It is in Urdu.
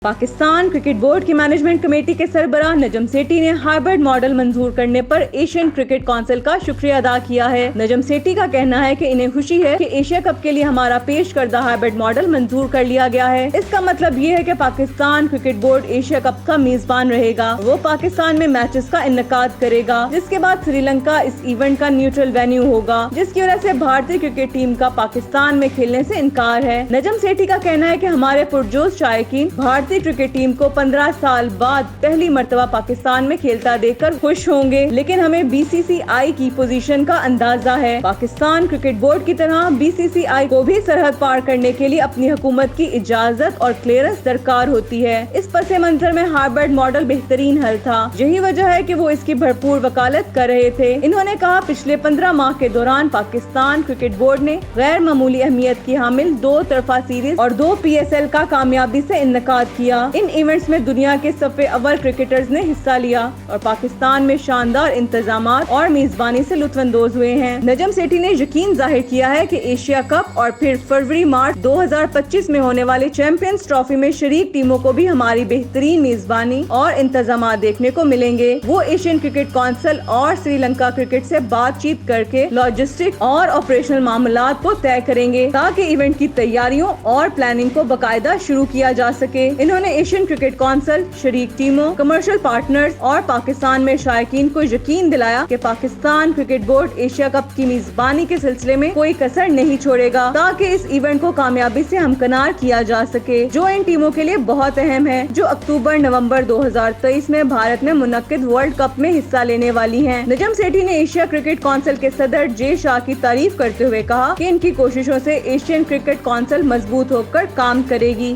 پاکستان کرکٹ بورڈ کی مینجمنٹ کمیٹی کے سربراہ نجم سیٹھی نے ہائبرڈ ماڈل منظور کرنے پر ایشین کرکٹ کونسل کا شکریہ ادا کیا ہے۔ نجم سیٹھی کا کہنا ہے کہ انہیں خوشی ہے کہ ایشیا کپ کے لیے ہمارا پیش کردہ ہائبرڈ ماڈل منظور کر لیا گیا ہے۔ اس کا مطلب یہ ہے کہ Pakistan cricket board Asia cup کا میزبان رہے گا۔ وہ پاکستان میں میچز کا انعقاد کرے گا، جس کے بعد سری لنکا اس ایونٹ کا نیوٹرل وینیو ہوگا، جس کی وجہ سے بھارتی کرکٹ ٹیم کا پاکستان میں کھیلنے سے انکار ہے۔ نجم سیٹھی کا کہنا ہے کہ ہمارے پرجوش شائقین بھارتی کرکٹ ٹیم کو 15 سال بعد پہلی مرتبہ پاکستان میں کھیلتا دیکھ کر خوش ہوں گے، لیکن ہمیں بی سی سی آئی کی پوزیشن کا اندازہ ہے۔ پاکستان کرکٹ بورڈ کی طرح بی سی سی آئی کو بھی سرحد پار کرنے کے لیے اپنی حکومت کی اجازت اور کلیئرنس درکار ہوتی ہے۔ اس پس منظر میں ہائبرڈ ماڈل بہترین حل تھا، یہی وجہ ہے کہ وہ اس کی بھرپور وکالت کر رہے تھے۔ انہوں نے کہا، پچھلے 15 ماہ کے دوران پاکستان کرکٹ بورڈ نے غیر معمولی اہمیت کی حامل 2 طرفہ سیریز اور 2 پی ایس ایل کا کامیابی سے انعقاد کیا۔ ان ایونٹس میں دنیا کے صف اول کرکٹرز نے حصہ لیا اور پاکستان میں شاندار انتظامات اور میزبانی سے لطف اندوز ہوئے ہیں۔ نجم سیٹھی نے یقین ظاہر کیا ہے کہ ایشیا کپ اور پھر فروری مارچ 2025 میں ہونے والے چیمپئنز ٹرافی میں شریک ٹیموں کو بھی ہماری بہترین میزبانی اور انتظامات دیکھنے کو ملیں گے۔ وہ ایشین کرکٹ کونسل اور سری لنکا کرکٹ سے بات چیت کر کے لاجسٹک اور آپریشنل معاملات کو طے کریں گے تاکہ ایونٹ کی تیاریوں اور پلاننگ کو باقاعدہ شروع کیا جا سکے۔ انہوں نے ایشین کرکٹ کونسل، شریک ٹیموں، کمرشل پارٹنرز اور پاکستان میں شائقین کو یقین دلایا کہ Pakistan cricket board Asia cup کی میزبانی کے سلسلے میں کوئی کسر نہیں چھوڑے گا تاکہ اس ایونٹ کو کامیابی سے ہمکنار کیا جا سکے، جو ان ٹیموں کے لیے بہت اہم ہے جو اکتوبر نومبر 2023 میں بھارت میں منعقد ورلڈ کپ میں حصہ لینے والی ہیں۔ نجم سیٹھی نے ایشیا کرکٹ کونسل کے صدر جے شاہ کی تعریف کرتے ہوئے کہا کہ ان کی کوششوں سے ایشین کرکٹ کونسل مضبوط ہو کر کام کرے گی۔